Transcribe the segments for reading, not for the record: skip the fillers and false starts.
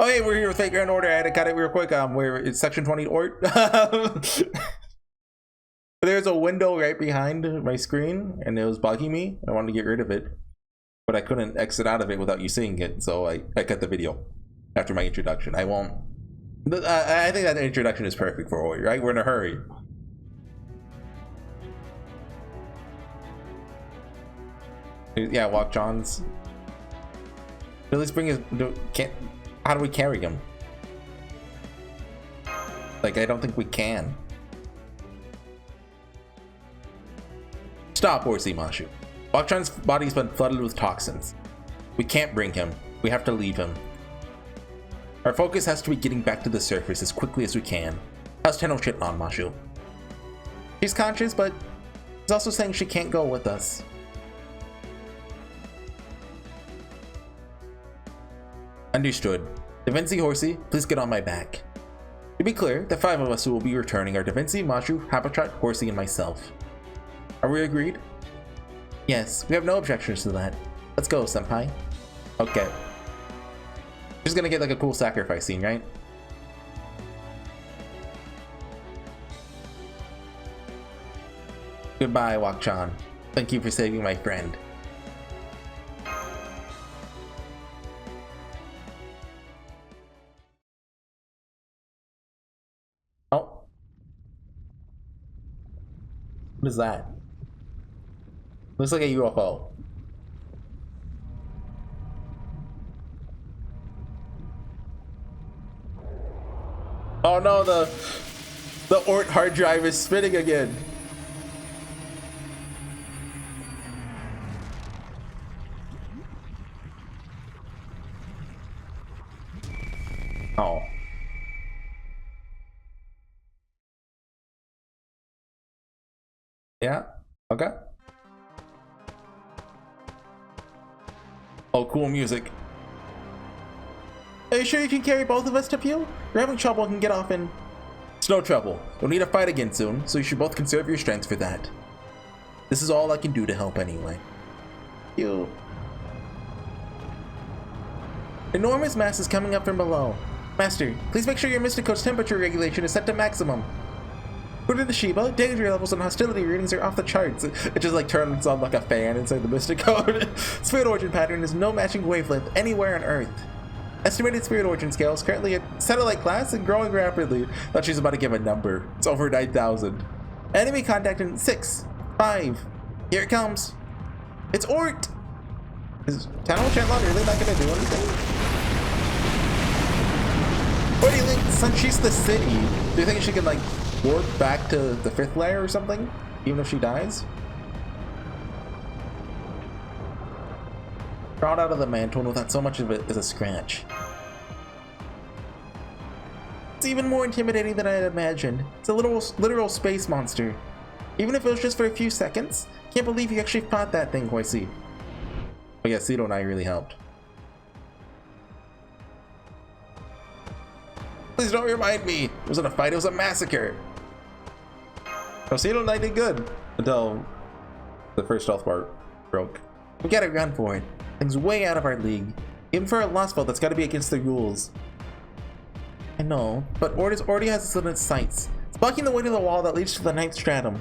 Oh, hey, we're here with Fake Grand Order. I had to cut it real quick. It's Section 20 ORT. There's a window right behind my screen, and it was bugging me. I wanted to get rid of it, but I couldn't exit out of it without you seeing it, so I cut the video after my introduction. I won't. I think that introduction is perfect for ORT, right? We're in a hurry. Yeah, walk John's. Let's bring his. How do we carry him? Like, I don't think we can. Stop, HorseyEatYou. Wakchan's body's been flooded with toxins. We can't bring him. We have to leave him. Our focus has to be getting back to the surface as quickly as we can. How's Mictlan, Mashu? She's conscious, but she's also saying she can't go with us. Understood. Devensi, Horsey, please get on my back. To be clear, the 5 of us who will be returning are Devensi, Mashu, Habitat, Horsey, and myself. Are we agreed? Yes, we have no objections to that. Let's go, senpai. Okay. She's gonna get like a cool sacrifice scene, right? Goodbye, Wakchan. Thank you for saving my friend. Oh. What is that? Looks like a UFO. Oh no, the ORT hard drive is spinning again. Oh. Yeah, okay. Oh, cool music. Are you sure you can carry both of us to Pew? We're having trouble and can get off in... It's no trouble. We'll need to fight again soon, so you should both conserve your strength for that. This is all I can do to help anyway. Pew. Enormous mass is coming up from below. Master, please make sure your Mystic Code's temperature regulation is set to maximum. According to Shiba, danger levels and hostility readings are off the charts. It just like turns on like a fan inside the Mystic Code. Spirit origin pattern is no matching wavelength anywhere on Earth. Estimated spirit origin scale is currently at satellite class and growing rapidly. Thought she's about to give a number. It's over 9,000. Enemy contact in 6, 5. Here it comes. It's ORT. Is Mictlan really not gonna do anything? What do you think? Since she's the city, do you think she can like warp back to the 5th layer or something, even if she dies? Crawled out of the mantle without so much of it as a scratch. It's even more intimidating than I had imagined. It's a literal space monster. Even if it was just for a few seconds. Can't believe you actually fought that thing, Horsey. But yeah, Cito and I really helped. Please don't remind me. It wasn't a fight, it was a massacre. So Cito and I did good until the first health bar broke. We gotta run for it. Things way out of our league. Even for a lost belt, that's gotta be against the rules. I know, but ORT already has its limit sights. It's blocking the way to the wall that leads to the 9th stratum.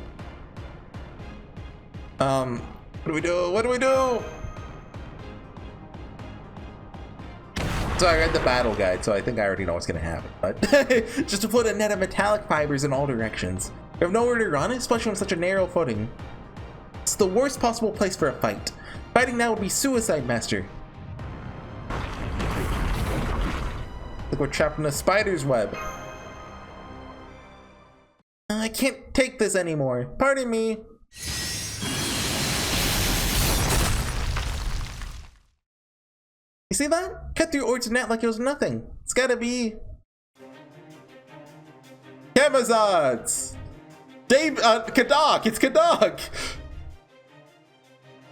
What do we do? What do we do? So I read the battle guide, so I think I already know what's gonna happen. But just to put a net of metallic fibers in all directions. We have nowhere to run, especially on such a narrow footing. It's the worst possible place for a fight. Fighting now would be suicide, Master. Like we're trapped in a spider's web. I can't take this anymore. Pardon me. You see that? Cut through ORT's net like it was nothing. It's gotta be... Camazotz! Dave, Kadok! It's Kadok!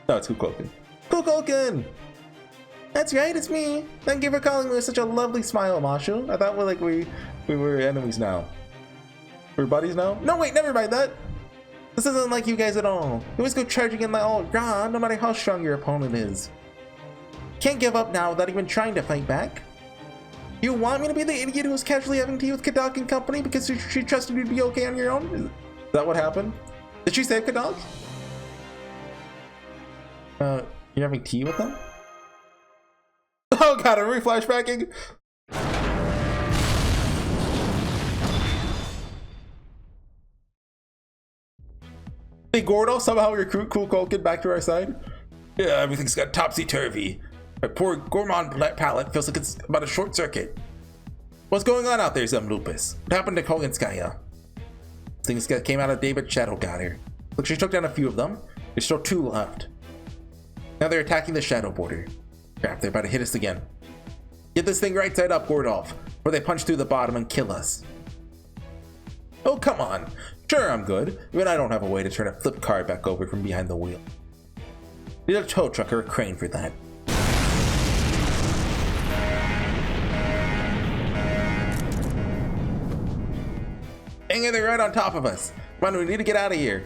No, it's Kukulkan. Kukulkan! That's right, it's me. Thank you for calling me with such a lovely smile, Mashu. I thought we were enemies now. We're buddies now? No, wait, never mind that. This isn't like you guys at all. You always go charging in like all God, no matter how strong your opponent is. Can't give up now without even trying to fight back. You want me to be the idiot who was casually having tea with Kadok and company because she trusted you to be okay on your own? Is that what happened? Did she save Kadok? You're having tea with them? Oh god, are we flashbacking? Hey Gordo, somehow recruit Cool Culkin back to our side? Yeah, everything's got topsy-turvy. My poor gourmand palate feels like it's about a short circuit. What's going on out there, Lupus? What happened to Koganskaya? Things came out of David Shadow got her. Look, she took down a few of them. There's still 2 left. Now they're attacking the Shadow Border. Crap, they're about to hit us again. Get this thing right side up, Gordolf, before they punch through the bottom and kill us. Oh, come on. Sure, I'm good. Even I don't have a way to turn a flip car back over from behind the wheel. Need a tow truck or a crane for that. Dang it, they're right on top of us. Come on, we need to get out of here.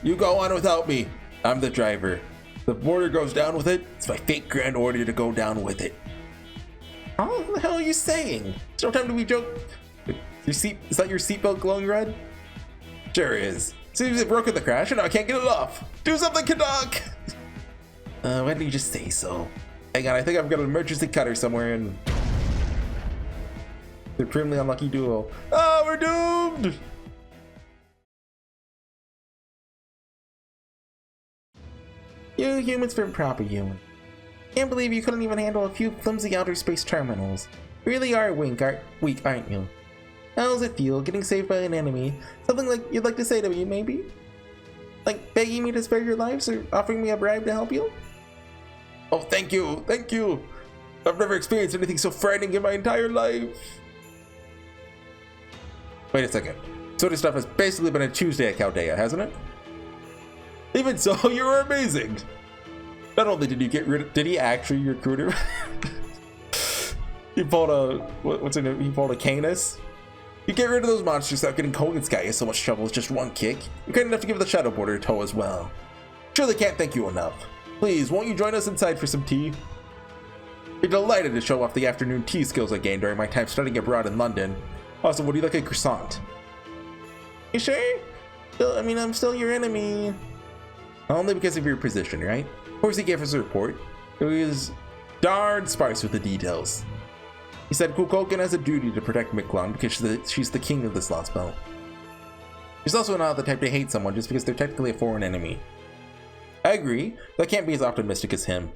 You go on without me. I'm the driver. The border goes down with it. It's my fake grand order to go down with it. Oh, what the hell are you saying? It's no time to be joke. Is that your seatbelt glowing red? Sure is. Seems it broke in the crash and I can't get it off. Do something, Kadok! Why didn't you just say so? Hang on, I think I've got an emergency cutter somewhere in... Supremely unlucky duo. Oh, we're doomed! You humans for proper human. Can't believe you couldn't even handle a few flimsy outer space terminals. You really are weak, aren't you? How does it feel getting saved by an enemy? Something like you'd like to say to me, maybe? Like begging me to spare your lives or offering me a bribe to help you? Oh, thank you, thank you. I've never experienced anything so frightening in my entire life. Wait a second. Sort of stuff has basically been a Tuesday at Chaldea, hasn't it? Even so, you were amazing. Not only did you get rid of, did he actually recruit her? He pulled a, what's it? He pulled a Canis. You get rid of those monsters without getting Koganskaya so much trouble with just one kick. You're kind enough to give the Shadow Border a tow as well. Surely can't thank you enough. Please, won't you join us inside for some tea? We're delighted to show off the afternoon tea skills I gained during my time studying abroad in London. Also, would you like a croissant? You sure? I'm still your enemy. Only because of your position, right? Horsey gave us a report. It was darn sparse with the details. He said Kukulkan has a duty to protect Mictlan because she's the king of this lost belt. She's also not the type to hate someone just because they're technically a foreign enemy. I agree, but I can't be as optimistic as him.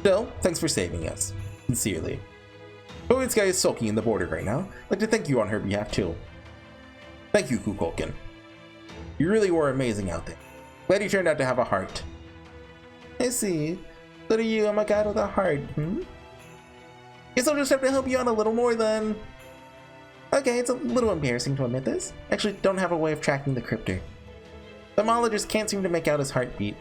Still, thanks for saving us. Sincerely. Koganskaya is sulking in the border right now. I'd like to thank you on her behalf too. Thank you, Kukulkan. You really were amazing out there. Glad you turned out to have a heart. I see. So do you, I'm a guy with a heart, Guess I'll just have to help you out a little more then. Okay, it's a little embarrassing to admit this. I actually don't have a way of tracking the cryptor. The Thermologist can't seem to make out his heartbeat.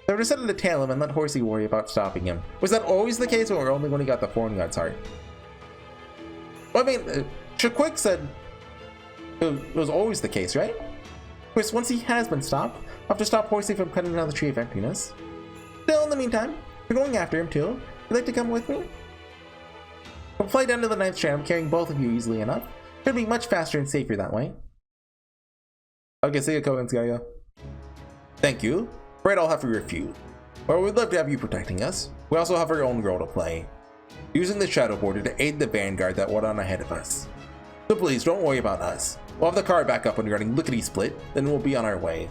So I decided to tail him and let Horsey worry about stopping him. Was that always the case or only when he got the foreign guard's heart? Well, I mean, Shaquick said it was always the case, right? Of course, once he has been stopped, I'll have to stop Horsey from cutting down the Tree of Emptiness. Still, in the meantime, we're going after him too. Would you like to come with me? We'll fly down to the 9th strand, carrying both of you easily enough. Should be much faster and safer that way. Okay, see you, Koganskaya. Thank you. Afraid I'll have to refuse. Well, we'd love to have you protecting us. We also have our own role to play, using the Shadow Border to aid the vanguard that went on ahead of us. So please, don't worry about us. We'll have the car back up and running lickety-split, then we'll be on our way.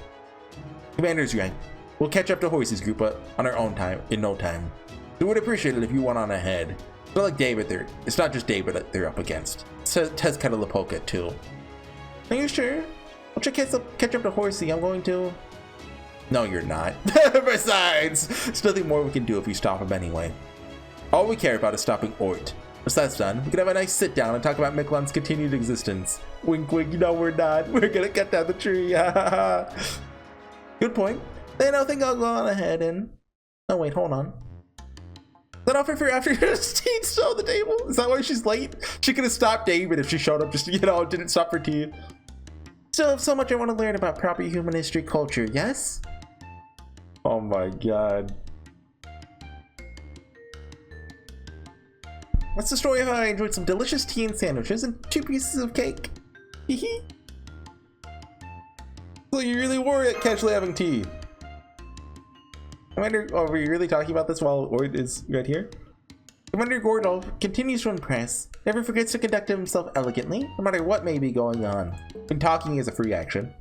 Commander's right. We'll catch up to Horsey's group on our own time, in no time. We would appreciate it if you went on ahead. It's not like David it's not just David that they're up against. It's Tezcatlipoca too. Are you sure? Once you catch up to Horsey, I'm going to... No, you're not. Besides, there's nothing more we can do if we stop him anyway. All we care about is stopping ORT. Once that's done, we can have a nice sit down and talk about Mictlan's continued existence. Wink wink, you know we're not. We're gonna cut down the tree. Good point. Then I think I'll go on ahead and... Oh wait, hold on. That offer for after tea still on the table? Is that why she's late? She could have stopped David if she showed up just, didn't stop for tea. Still have so much I want to learn about proper human history culture, yes? Oh my god. That's the story of how I enjoyed some delicious tea and sandwiches and 2 pieces of cake. Hehe. So you really were casually having tea. Commander, oh, were you really talking about this while Ord is right here? Commander Gordolf continues to impress, never forgets to conduct himself elegantly, no matter what may be going on. When talking is a free action.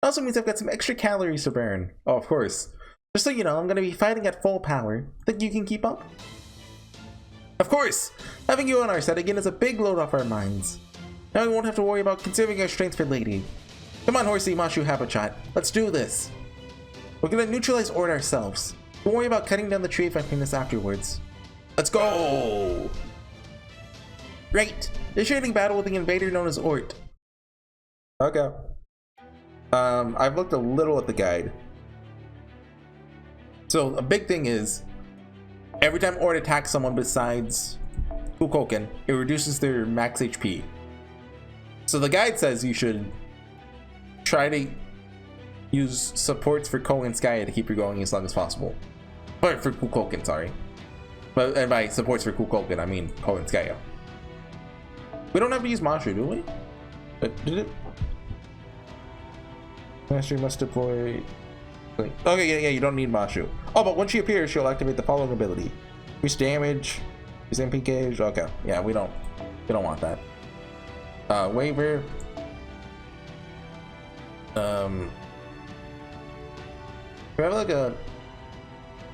It also means I've got some extra calories to burn. Oh, of course. Just so you know, I'm going to be fighting at full power. Think you can keep up? Of course! Having you on our side again is a big load off our minds. Now we won't have to worry about conserving our strength for Lady. Come on, Horsey, Mashu, Habachat. Let's do this. We're gonna neutralize Ord ourselves. Don't worry about cutting down the tree of happiness afterwards. Let's go! Great! Initiating battle with the invader known as Ord. Okay. I've looked a little at the guide. So a big thing is, every time Ord attacks someone besides Kukoken, it reduces their max HP. So the guide says you should try to use supports for Ko and Skya to keep you going as long as possible. But for Kukoken, sorry. But and by supports for Kukoken, I mean Ko and Skya. We don't have to use Mashu, do we? Did it? Master must deploy. Okay, yeah, you don't need Mashu. Oh, but when she appears, she'll activate the following ability: increase damage, use MP gauge. Okay, yeah, we don't want that. Waiver. We have like a.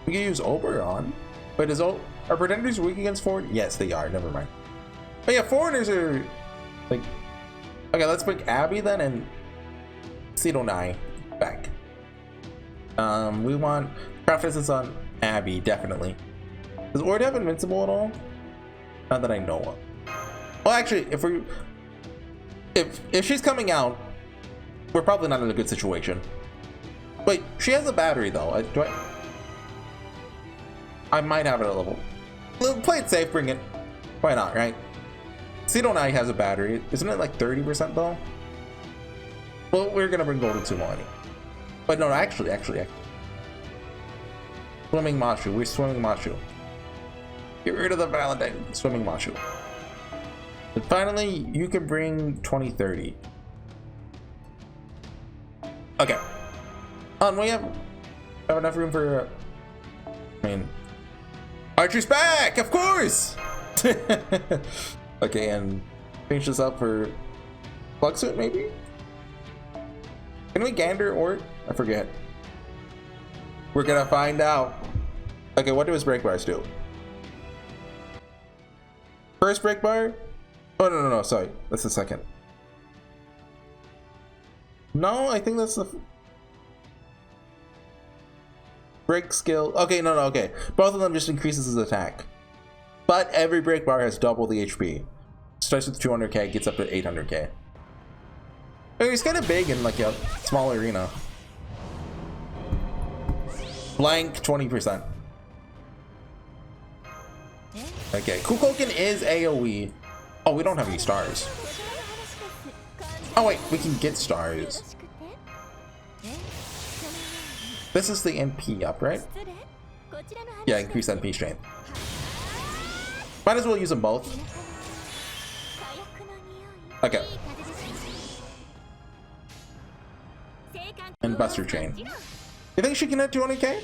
We can use Oberon. Wait, are pretenders weak against foreigners? Yes, they are. Never mind. But yeah, foreigners are like. Okay, let's bring Abby then and Sidonai back. We want preferences on Abby, definitely. Does Ord have invincible at all? Not that I know of. Well, actually, if she's coming out, we're probably not in a good situation. Wait, she has a battery though. I might have it at level. Play it safe, bring it. Why not, right? Sidonai has a battery. Isn't it like 30% though? Well, we're gonna bring Golden Sumo anyway. But no, actually. Swimming Mashu. We're swimming Mashu. Get rid of the Valentine. Swimming Mashu. And finally, you can bring 2030. Okay. We have enough room for. I mean, Archer's back, of course. Okay, and finish this up for Plug Suit, maybe. Can we gander or I forget? We're gonna find out. Okay, what do his break bars do? First break bar? Oh no, sorry, that's the second. No, I think that's the break skill. Okay, no, okay. Both of them just increases his attack. But every break bar has double the HP. Starts with 200k, gets up to 800k. Okay, he's kind of big in like a small arena. Blank 20%. Okay, Kukoken is AoE. Oh, we don't have any stars. Oh wait, we can get stars. This is the MP up, right? Yeah, increase MP strength. Might as well use them both. Okay. And Buster Chain. You think she can hit 200k?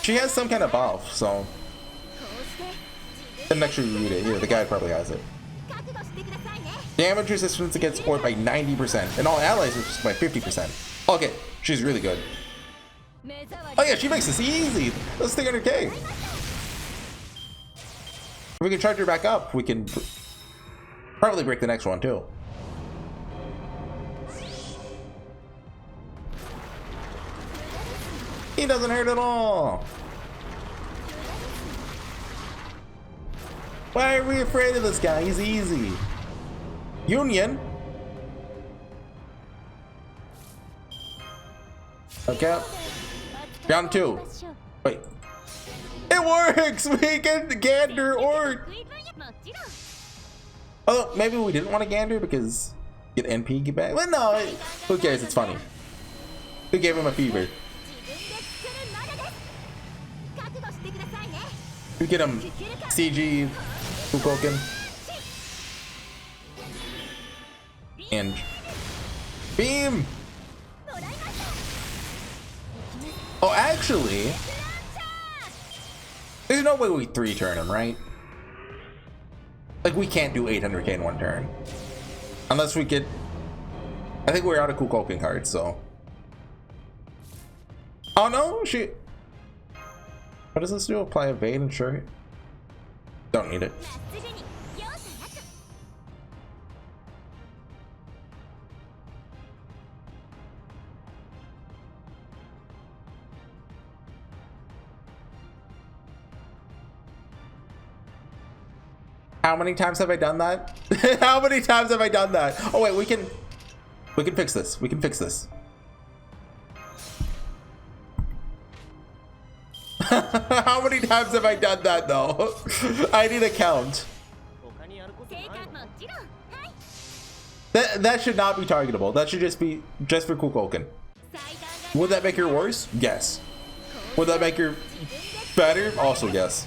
She has some kind of buff, so. Didn't actually read it. Here, the guy probably has it. Damage resistance against Ord by 90%, and all allies resist by 50%. Okay, she's really good. Oh yeah, she makes this easy. That's 300k. If we can charge her back up, we can probably break the next one too. He doesn't hurt at all. Why are we afraid of this guy? He's easy. Union. Okay. Round 2. Wait. It works! We get the gander or. Oh, maybe we didn't want to gander because get NP get back. But no, who cares? It's funny. We gave him a fever. We get him CG Fukoken. And beam. Oh, actually, there's no way we 3-turn him, right? Like, we can't do 800k in 1 turn. Unless we get... I think we're out of Fukoken cards, so... Oh no, shit. What does this do? Apply evade and sure. Don't need it. How many times have I done that? How many times have I done that? Oh wait, we can fix this. We can fix this. How many times have I done that though? I need a count. That should not be targetable. That should just be just for Fukoken. Would that make her worse? Yes. Would that make her better? Also yes.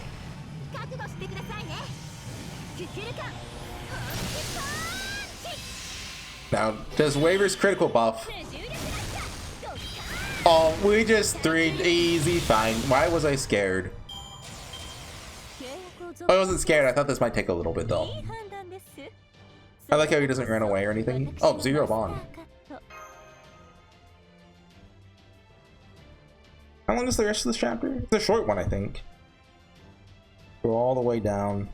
Now, does Waver's critical buff? Oh, we just 3 easy, fine. Why was I scared? I wasn't scared. I thought this might take a little bit though. I like how he doesn't run away or anything. Oh, 0 bond. How long is the rest of this chapter? It's a short one, I think. Go all the way down.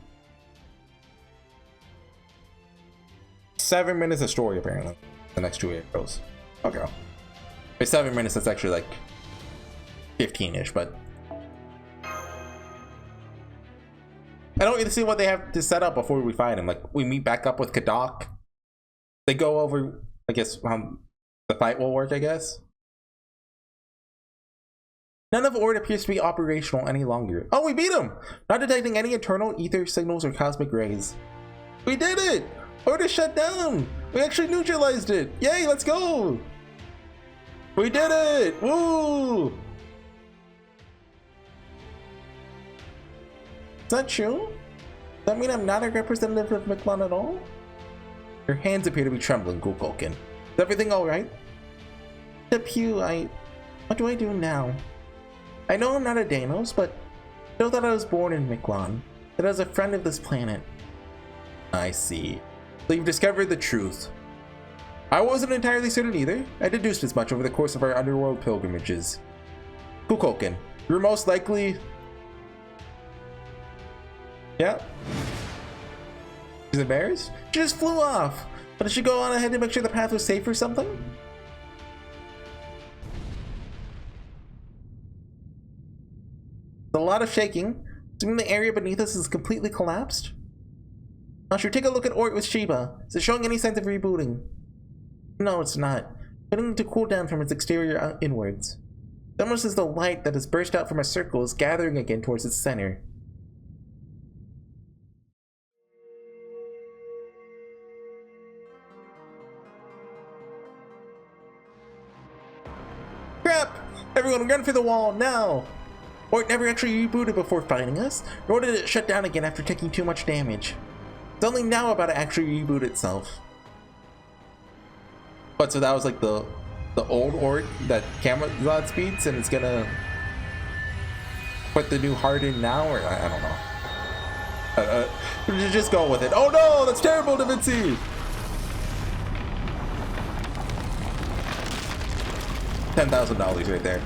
7 minutes of story apparently. The next 2 arrows. Okay. By 7 minutes, that's actually like 15-ish, but I don't get to see what they have to set up before we fight him. Like, we meet back up with Kadok. They go over, I guess, how the fight will work, I guess. None of ORT appears to be operational any longer. Oh, we beat him! Not detecting any internal ether signals or cosmic rays. We did it! ORT is shut down! We actually neutralized it! Yay, let's go! We did it! Woo! Is that true? Does that mean I'm not a representative of Mictlan at all? Your hands appear to be trembling, Fukoken. Is everything alright? Pew, what do I do now? I know I'm not a Danos, but know that I was born in Mictlan, that I was a friend of this planet. I see. So you've discovered the truth. I wasn't entirely certain either. I deduced as much over the course of our underworld pilgrimages. Fukoken, you're most likely... Yeah? She's embarrassed? She just flew off! But did she go on ahead to make sure the path was safe or something? There's a lot of shaking. Assuming the area beneath us is completely collapsed? Now should take a look at ORT with Shiba. Is it showing any signs of rebooting? No, it's not. Beginning to cool down from its exterior inwards. It's almost as though light that has burst out from a circle is gathering again towards its center. Crap! Everyone run for the wall, now! ORT never actually rebooted before fighting us, nor did it shut down again after taking too much damage. It's only now about to actually reboot itself. But so that was like the old ORT that Camelot speeds, and it's gonna put the new heart in now, or I don't know. Just go with it. Oh no, that's terrible, Da Vinci! $10,000 right there.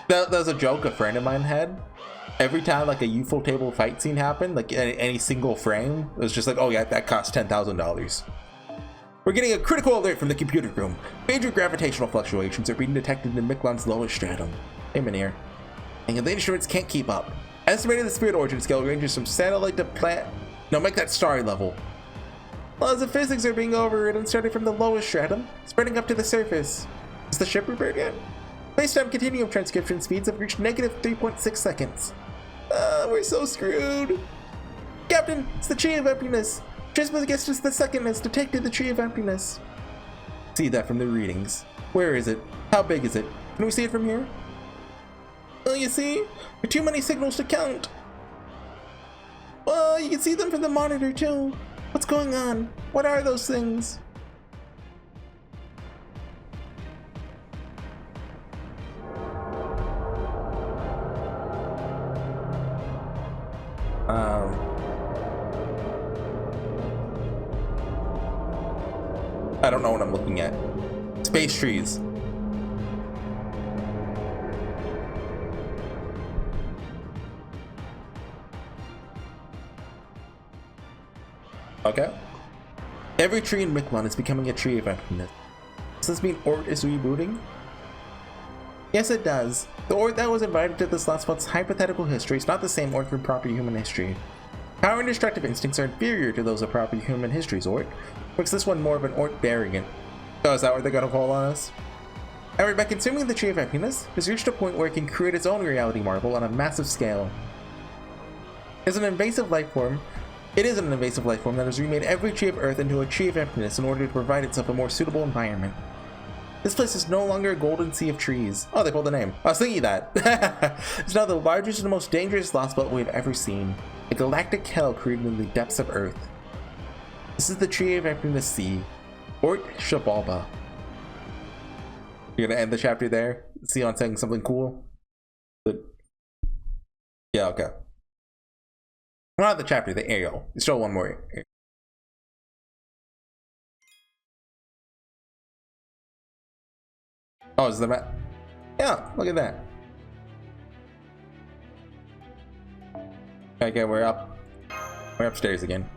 That was a joke a friend of mine had. Every time like a UFO table fight scene happened, like any single frame, it was just like, oh yeah, that cost $10,000. We're getting a critical alert from the computer room. Major gravitational fluctuations are being detected in Mictlan's lowest stratum. Hey, Manir. And the instruments can't keep up. Estimated the spirit origin scale ranges from satellite to planet. No, make that starry level. Laws of physics are being overridden, starting from the lowest stratum, spreading up to the surface. Is the ship repaired yet? Space-time continuum transcription speeds have reached negative 3.6 seconds. We're so screwed. Captain, it's the Tree of Emptiness. Trismegistus the Second has detected the Tree of Emptiness. See that from the readings. Where is it? How big is it? Can we see it from here? Oh, you see? There are too many signals to count. Oh, you can see them from the monitor too. What's going on? What are those things? I don't know what I'm looking at. Space trees. Okay. Every tree in Mictlan is becoming a tree of emptiness. Does this mean ORT is rebooting? Yes, it does. The ORT that was invited to this last spot's hypothetical history is not the same ORT from proper human history. Power and destructive instincts are inferior to those of proper human history's ORT, makes this one more of an ORT variant. Oh, is that what they're gonna call on us? However, by consuming the Tree of Happiness, it has reached a point where it can create its own reality marble on a massive scale. It is an invasive life form that has remade every tree of Earth into a Tree of Happiness in order to provide itself a more suitable environment. This place is no longer a golden sea of trees. Oh, they pulled the name. I was thinking that. It's now the largest and most dangerous lost belt we've ever seen. A galactic hell created in the depths of Earth. This is the Tree of Happiness Sea. ORT Shabalba. You're gonna end the chapter there? See on saying something cool? But yeah, okay. Not the chapter, the aerial. Still one more. Oh, is the map? Yeah, look at that. Okay, we're up. We're upstairs again.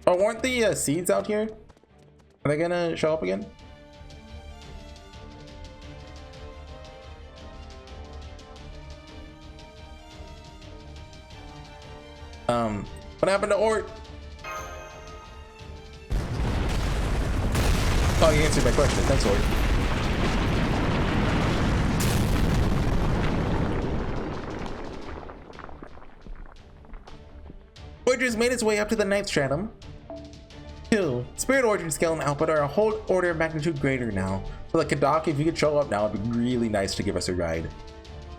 Oh, weren't the seeds out here? Are they gonna show up again? What happened to ORT? Oh, you answered my question. Thanks, ORT. ORT has made its way up to the 9th stratum. 2. Spirit Origin scale and output are a whole order of magnitude greater now. So like Kadak, if you could show up now, it'd be really nice to give us a ride.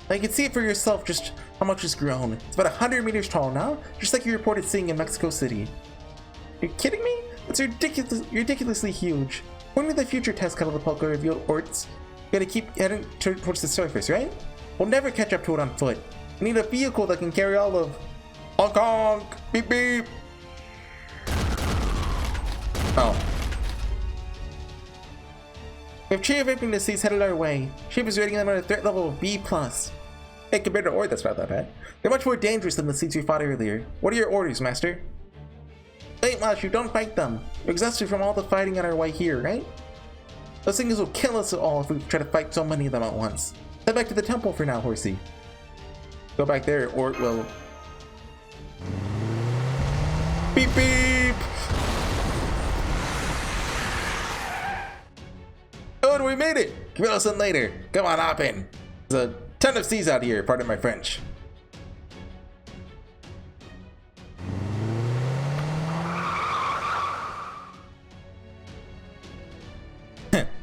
Now you can see it for yourself just how much it's grown. It's about 100 meters tall now, just like you reported seeing in Mexico City. Are you kidding me? It's ridiculously huge. According to the future test catapult revealed ORTs, you gotta keep heading towards the surface, right? We'll never catch up to it on foot. We need a vehicle that can carry all of... Honk honk! Beep beep! Oh. We have Tree of Happiness seas headed our way. Ship is rating them at a threat level of B+. Hey, compared to ORT, that's not that bad. They're much more dangerous than the seeds we fought earlier. What are your orders, Master? Wait, Master, don't fight them. You're exhausted from all the fighting on our way here, right? Those things will kill us all if we try to fight so many of them at once. Head back to the temple for now, Horsey. Go back there, or it will... Beep beep! Oh, we made it! Come on, listen later. Come on, hop in. There's a ton of seas out here, pardon my French.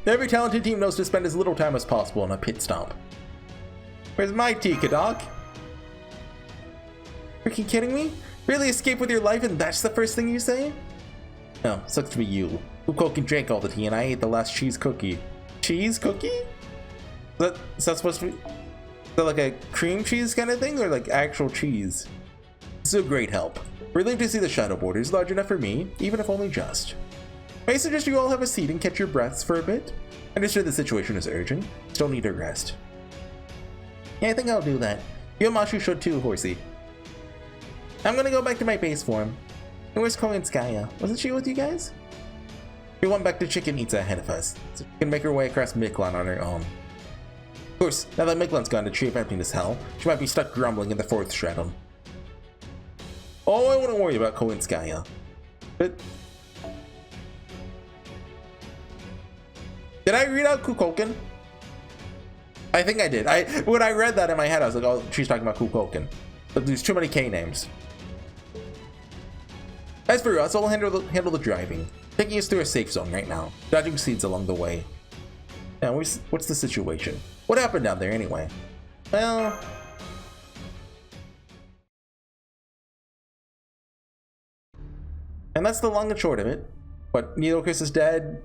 Every talented team knows to spend as little time as possible on a pit stop. Where's my tea, Kadak? Freaking kidding me? Really escape with your life and that's the first thing you say? No, sucks to be you. Kukokin drank all the tea and I ate the last cheese cookie. Cheese cookie? Is that supposed to be... Is that like a cream cheese kind of thing or like actual cheese? This is a great help. Relieved to see the shadow border is large enough for me, even if only just. May I suggest you all have a seat and catch your breaths for a bit? I understand the situation is urgent. Still need a rest. Yeah, I think I'll do that. You and Mashu should too, Horsey. I'm gonna go back to my base form. And where's Koinskaya? Wasn't she with you guys? We went back to Chicken Itza ahead of us, so she can make her way across Mictlan on her own. Of course, now that Mictlan's gone to Tree of Happiness hell, she might be stuck grumbling in the 4th stratum. Oh, I wouldn't worry about Koinskaya. But... Did I read out Kukokin? I think I did. When I read that in my head, I was like, oh, she's talking about Kukokin. But there's too many K names. As for us, I'll handle the driving, taking us through a safe zone right now, dodging seeds along the way. Now, what's the situation? What happened down there anyway? Well... and that's the long and short of it. But Needlecris is dead,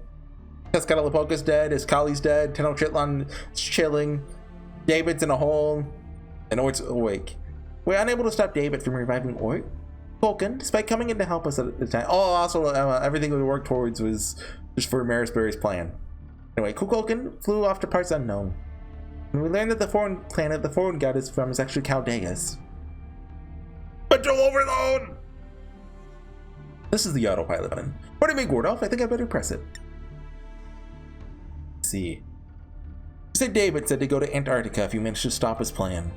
Tezcatlipoca's dead, Iskali's dead, Tenochtitlan is chilling, David's in a hole, and Ort's awake. We're unable to stop David from reviving Ort. Vulcan, despite coming in to help us at the time. Oh, also, everything we worked towards was just for Marisbury's plan. Anyway, Kukulkan flew off to parts unknown. And we learned that the foreign planet the foreign god is from is actually Caldeus. Control overload! This is the autopilot button. What do you mean, Gordolf? I think I better press it. Let's see. You said David said to go to Antarctica if you managed to stop his plan.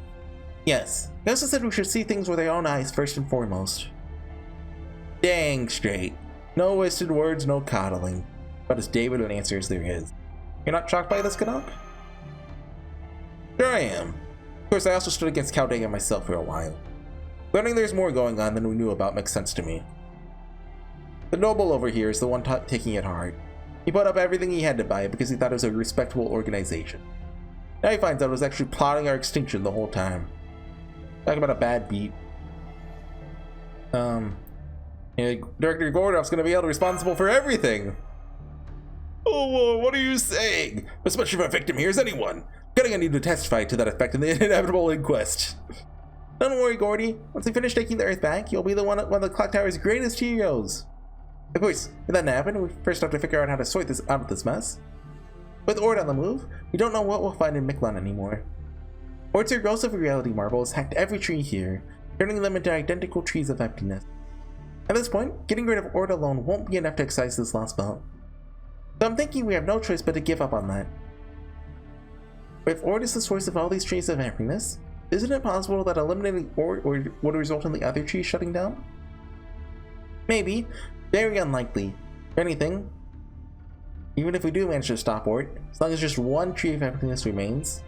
Yes. He also said we should see things with our own eyes first and foremost. Dang straight. No wasted words, no coddling. But as David an answer as there is. You're not shocked by this, Canuck? Sure I am. Of course, I also stood against Chaldea myself for a while. Learning there's more going on than we knew about makes sense to me. The noble over here is the one taking it hard. He put up everything he had to buy it because he thought it was a respectable organization. Now he finds out it was actually plotting our extinction the whole time. Talk about a bad beat. Director Gordolf's gonna be held responsible for everything. Oh, what are you saying? As much of a victim here as anyone. Gonna need to testify to that effect in the inevitable inquest. Don't worry, Gordy. Once we finish taking the Earth back, you'll be one of the Clock Tower's greatest heroes. Of course, if that happen, we first have to figure out how to sort this out of this mess. With Ord on the move, we don't know what we'll find in Mictlan anymore. Ord's erosive reality marble has hacked every tree here, turning them into identical trees of emptiness. At this point, getting rid of Ord alone won't be enough to excise this last belt. So I'm thinking we have no choice but to give up on that. But if Ord is the source of all these trees of emptiness, isn't it possible that eliminating Ord would result in the other trees shutting down? Maybe. Very unlikely. If anything, even if we do manage to stop Ord, as long as just one tree of emptiness remains.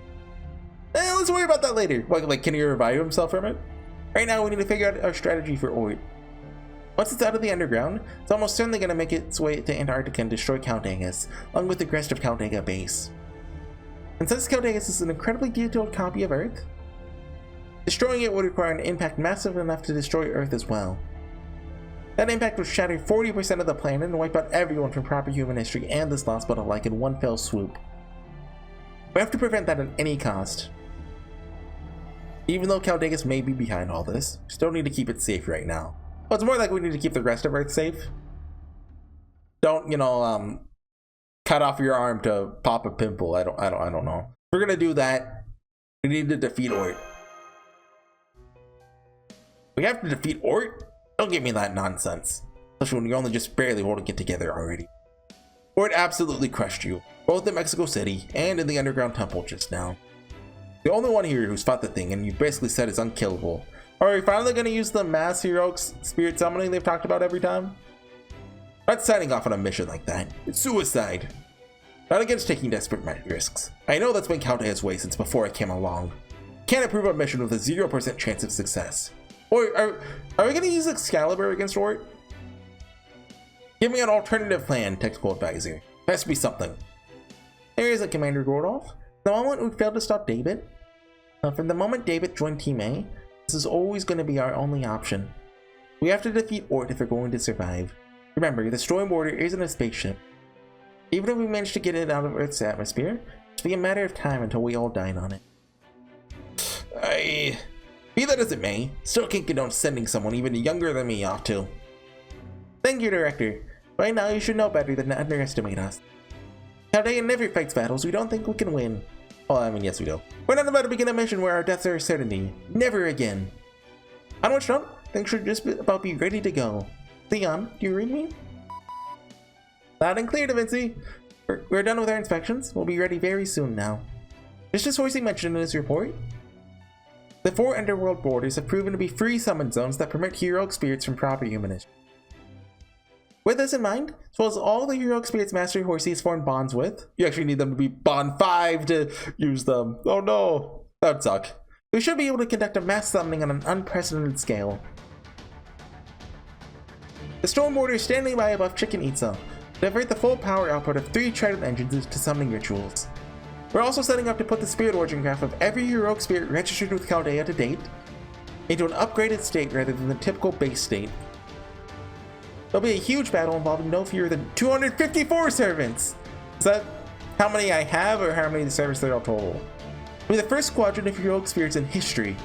Let's worry about that later. Like, can he revive himself from it? Right now, we need to figure out our strategy for Ord. Once it's out of the underground, it's almost certainly going to make its way to Antarctica and destroy Caldeus, along with the rest of Caldea base. And since Caldeus is an incredibly detailed copy of Earth, destroying it would require an impact massive enough to destroy Earth as well. That impact would shatter 40% of the planet and wipe out everyone from proper human history and this lost belt alike in one fell swoop. We have to prevent that at any cost. Even though Caldeus may be behind all this, we still need to keep it safe right now. Well, it's more like we need to keep the rest of Earth safe. Don't, cut off your arm to pop a pimple. I don't know. If we're gonna do that, we need to defeat Ort. We have to defeat Ort? Don't give me that nonsense. Especially when you're only just barely holding it together already. Ort absolutely crushed you, both in Mexico City and in the underground temple just now. The only one here who's fought the thing and you basically said is unkillable. Are we finally going to use the mass heroic spirit summoning they've talked about every time? Not signing off on a mission like that. It's suicide. Not against taking desperate risks. I know that's been Caldea's way since before I came along. Can't approve a mission with a 0% chance of success. Or are we going to use Excalibur against Ort? Give me an alternative plan, technical advisor. There has to be something. There is a Commander Gordolf. The moment we failed to stop David, from the moment David joined Team A, this is always going to be our only option. We have to defeat Ort if we're going to survive. Remember, the Storm Border isn't a spaceship. Even if we manage to get it out of Earth's atmosphere, it'll be a matter of time until we all die on it. Be that as it may, still can't condone sending someone even younger than me off to. Thank you, Director. Right now, you should know better than to underestimate us. Chaldea never fights battles we don't think we can win. Well, I mean, yes we do. We're not about to begin a mission where our deaths are a certainty. Never again. On which note, things should just about be ready to go. Theon, do you read me? Loud and clear, Da Vinci. We're done with our inspections. We'll be ready very soon now. Just as Horsey mentioned in his report, the 4 underworld borders have proven to be free summon zones that permit heroic spirits from proper humanism. With this in mind, as well as all the heroic spirits Master Horsey has formed bonds with, you actually need them to be bond 5 to use them. Oh no, that would suck. We should be able to conduct a mass summoning on an unprecedented scale. The Storm Border is standing by above Chicken Itza to divert the full power output of 3 Trident engines to summoning rituals. We're also setting up to put the spirit origin graph of every heroic spirit registered with Chaldea to date into an upgraded state rather than the typical base state. There'll be a huge battle involving no fewer than 254 servants! Is that how many I have or how many servants there are total? It'll be the first squadron of heroic spirits in history.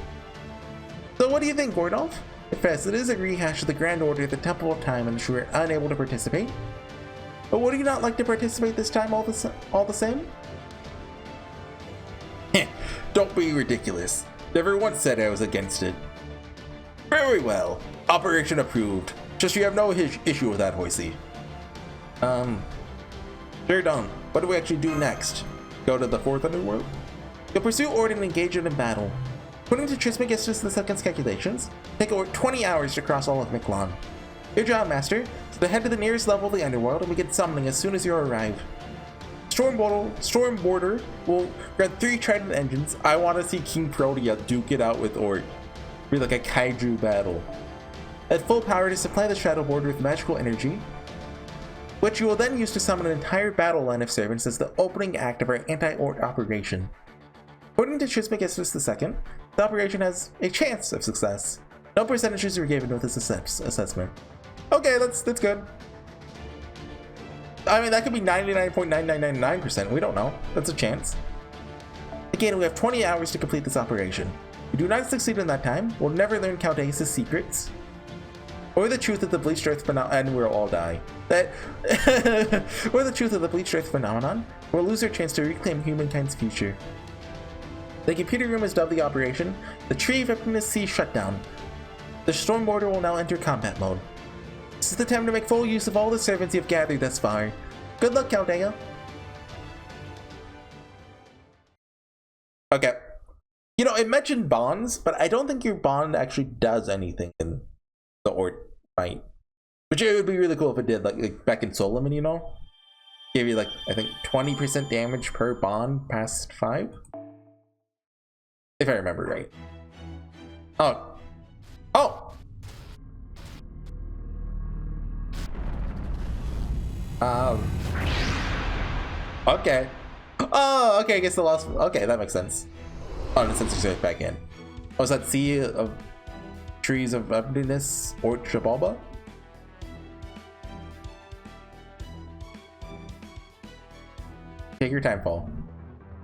So what do you think, Gordolf? Confess, it is a rehash of the Grand Order at the Temple of Time and you were unable to participate. But would you not like to participate this time all the same? Don't be ridiculous. Never once said I was against it. Very well. Operation approved. Just you have no issue with that, Horsey. Sure done. What do we actually do next? Go to the 4th Underworld? You'll pursue ORT and engage it in battle. According to Trismegistus II's calculations, take over 20 hours to cross all of Mictlan. Your job, Master, is to head to the nearest level of the Underworld and begin summoning as soon as you arrive. Storm Border will grant 3 Trident engines. I want to see King Protea duke it out with ORT. Be like a kaiju battle. At full power to supply the Shadow Border with magical energy, which you will then use to summon an entire battle line of servants as the opening act of our anti-ORT operation. According to Trismegistus II, the operation has a chance of success. No percentages were given with this assessment. Okay, that's good. I mean, that could be 99.9999%. We don't know. That's a chance. Again, we have 20 hours to complete this operation. If we do not succeed in that time, we'll never learn Chaldeus' secrets or the truth of the Bleached Earth phenomenon, and we'll all die. Or the truth of the Bleached Earth phenomenon, we'll lose our chance to reclaim humankind's future. The computer room has dubbed the operation the Tree of Emptiness Sea Shutdown. The Storm Border will now enter combat mode. This is the time to make full use of all the servants you've gathered thus far. Good luck, Chaldea. Okay. You know, it mentioned bonds, but I don't think your bond actually does anything in the ORT fight. Which it would be really cool if it did, like back in Soul Limit, you know? Give you, like, I think 20% damage per bond past 5? If I remember right. Oh. Oh! Okay. Oh, okay, I guess the last... Okay, that makes sense. Oh, and since you back in. Oh, is that Sea of Trees of Emptiness or Shabalba? Take your time, Paul.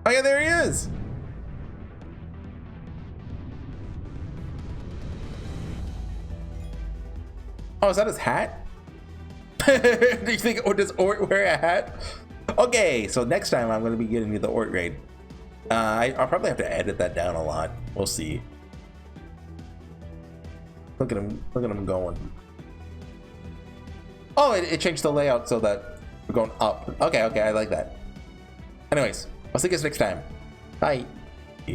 Oh yeah, there he is! Oh, is that his hat? Do you think, or does ORT wear a hat? Okay, so next time I'm going to be getting to the ORT raid. I'll probably have to edit that down a lot. We'll see. Look at him going. Oh, it changed the layout so that we're going up. Okay, I like that. Anyways, I'll see you guys next time. Bye.